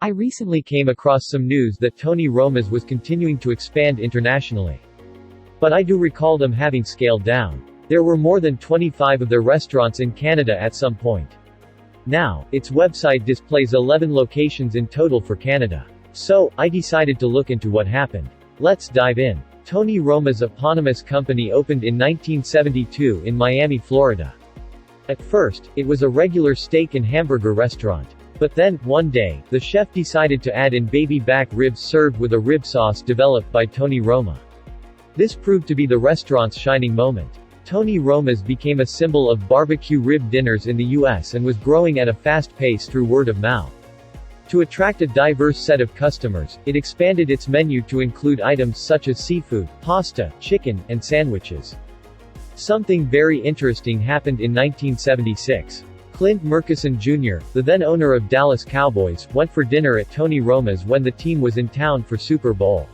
I recently came across some news that Tony Roma's was continuing to expand internationally. But I do recall them having scaled down. There were more than 25 of their restaurants in Canada at some point. Now, its website displays 11 locations in total for Canada. So, I decided to look into what happened. Let's dive in. Tony Roma's eponymous company opened in 1972 in Miami, Florida. At first, it was a regular steak and hamburger restaurant. But then, one day, the chef decided to add in baby back ribs served with a rib sauce developed by Tony Roma. This proved to be the restaurant's shining moment. Tony Roma's became a symbol of barbecue rib dinners in the US and was growing at a fast pace through word of mouth. To attract a diverse set of customers, it expanded its menu to include items such as seafood, pasta, chicken, and sandwiches. Something very interesting happened in 1976. Clint Murchison Jr., the then owner of Dallas Cowboys, went for dinner at Tony Roma's when the team was in town for Super Bowl.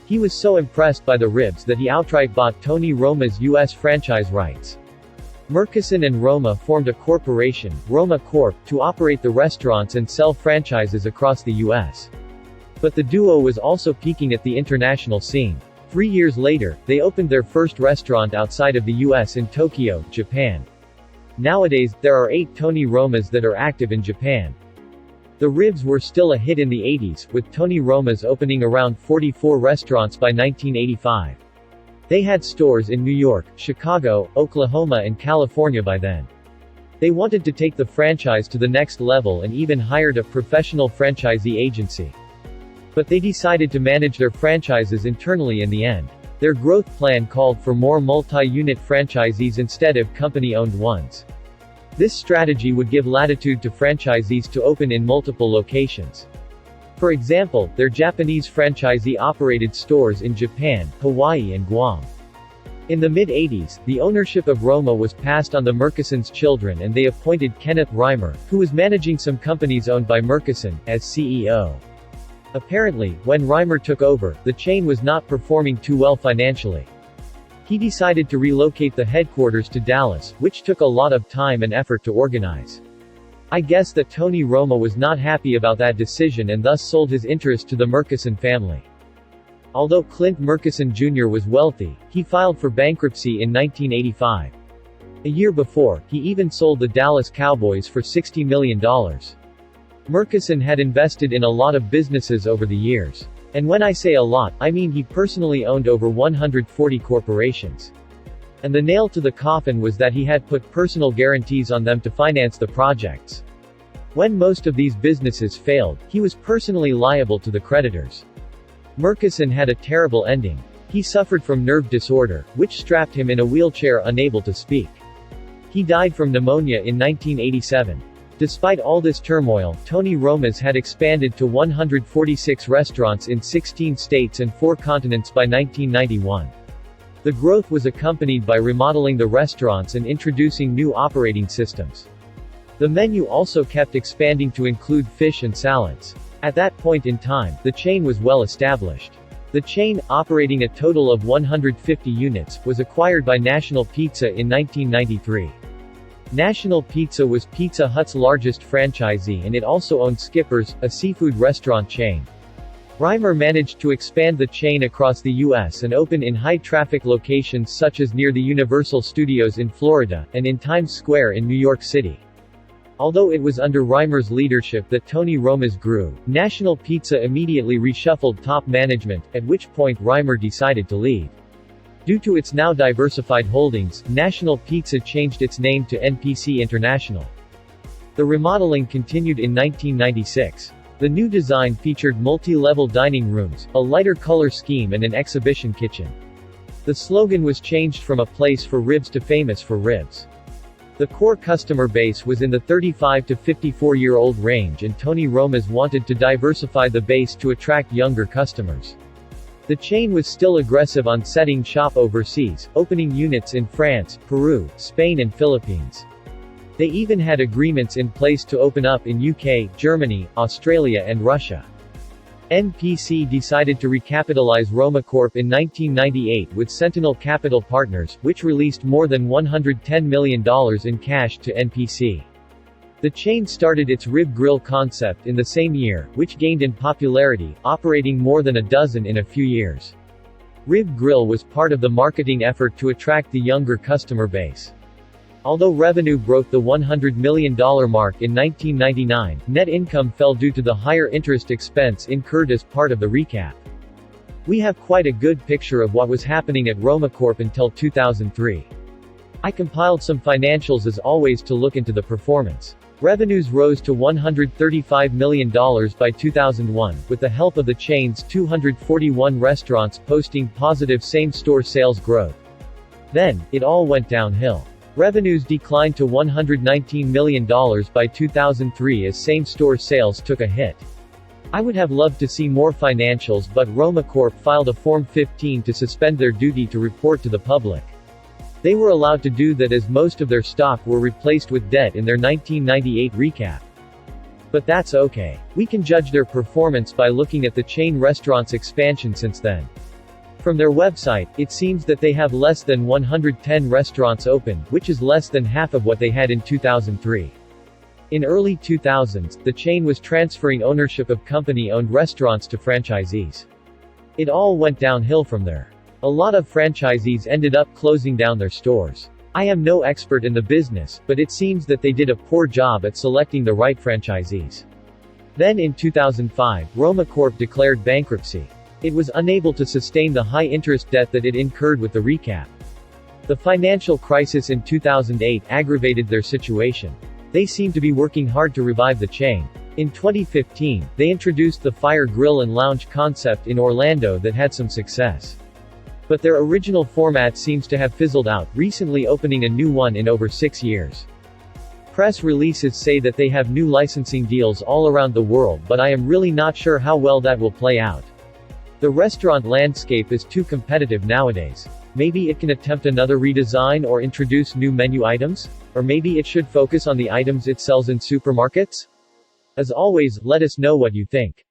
He was so impressed by the ribs that he outright bought Tony Roma's U.S. franchise rights. Murchison and Roma formed a corporation, Romacorp, to operate the restaurants and sell franchises across the U.S. But the duo was also peaking at the international scene. 3 years later, they opened their first restaurant outside of the U.S. in Tokyo, Japan. Nowadays, there are 8 Tony Roma's that are active in Japan. The ribs were still a hit in the 80s, with Tony Roma's opening around 44 restaurants by 1985. They had stores in New York, Chicago, Oklahoma and California by then. They wanted to take the franchise to the next level and even hired a professional franchisee agency. But they decided to manage their franchises internally in the end. Their growth plan called for more multi-unit franchisees instead of company-owned ones. This strategy would give latitude to franchisees to open in multiple locations. For example, their Japanese franchisee operated stores in Japan, Hawaii and Guam. In the mid-80s, the ownership of Roma was passed on the Murchison's children and they appointed Kenneth Reimer, who was managing some companies owned by Murchison, as CEO. Apparently, when Reimer took over, the chain was not performing too well financially. He decided to relocate the headquarters to Dallas, which took a lot of time and effort to organize. I guess that Tony Roma was not happy about that decision and thus sold his interest to the Murchison family. Although Clint Murchison Jr. was wealthy, he filed for bankruptcy in 1985. A year before, he even sold the Dallas Cowboys for $60 million. Murchison had invested in a lot of businesses over the years. And when I say a lot, I mean he personally owned over 140 corporations. And the nail to the coffin was that he had put personal guarantees on them to finance the projects. When most of these businesses failed, he was personally liable to the creditors. Murchison had a terrible ending. He suffered from nerve disorder, which strapped him in a wheelchair unable to speak. He died from pneumonia in 1987. Despite all this turmoil, Tony Roma's had expanded to 146 restaurants in 16 states and 4 continents by 1991. The growth was accompanied by remodeling the restaurants and introducing new operating systems. The menu also kept expanding to include fish and salads. At that point in time, the chain was well established. The chain, operating a total of 150 units, was acquired by National Pizza in 1993. National Pizza was Pizza Hut's largest franchisee and it also owned Skipper's, a seafood restaurant chain. Reimer managed to expand the chain across the U.S. and open in high-traffic locations such as near the Universal Studios in Florida, and in Times Square in New York City. Although it was under Reimer's leadership that Tony Roma's grew, National Pizza immediately reshuffled top management, at which point Reimer decided to leave. Due to its now diversified holdings, National Pizza changed its name to NPC International. The remodeling continued in 1996. The new design featured multi-level dining rooms, a lighter color scheme and an exhibition kitchen. The slogan was changed from "A place for ribs" to "Famous for ribs." The core customer base was in the 35 to 54-year-old range and Tony Roma's wanted to diversify the base to attract younger customers. The chain was still aggressive on setting shop overseas, opening units in France, Peru, Spain and Philippines. They even had agreements in place to open up in UK, Germany, Australia and Russia. NPC decided to recapitalize Romacorp in 1998 with Sentinel Capital Partners, which released more than $110 million in cash to NPC. The chain started its rib grill concept in the same year, which gained in popularity, operating more than a dozen in a few years. Rib Grill was part of the marketing effort to attract the younger customer base. Although revenue broke the $100 million mark in 1999, net income fell due to the higher interest expense incurred as part of the recap. We have quite a good picture of what was happening at Romacorp until 2003. I compiled some financials as always to look into the performance. Revenues rose to $135 million by 2001, with the help of the chain's 241 restaurants posting positive same-store sales growth. Then, it all went downhill. Revenues declined to $119 million by 2003 as same-store sales took a hit. I would have loved to see more financials, but Romacorp filed a Form 15 to suspend their duty to report to the public. They were allowed to do that as most of their stock were replaced with debt in their 1998 recap. But that's okay. We can judge their performance by looking at the chain restaurant's expansion since then. From their website, it seems that they have less than 110 restaurants open, which is less than half of what they had in 2003. In early 2000s, the chain was transferring ownership of company-owned restaurants to franchisees. It all went downhill from there. A lot of franchisees ended up closing down their stores. I am no expert in the business, but it seems that they did a poor job at selecting the right franchisees. Then in 2005, Romacorp declared bankruptcy. It was unable to sustain the high-interest debt that it incurred with the recap. The financial crisis in 2008 aggravated their situation. They seem to be working hard to revive the chain. In 2015, they introduced the Fire Grill and Lounge concept in Orlando that had some success. But their original format seems to have fizzled out, recently opening a new one in over 6 years. Press releases say that they have new licensing deals all around the world, but I am really not sure how well that will play out. The restaurant landscape is too competitive nowadays. Maybe it can attempt another redesign or introduce new menu items? Or maybe it should focus on the items it sells in supermarkets? As always, let us know what you think.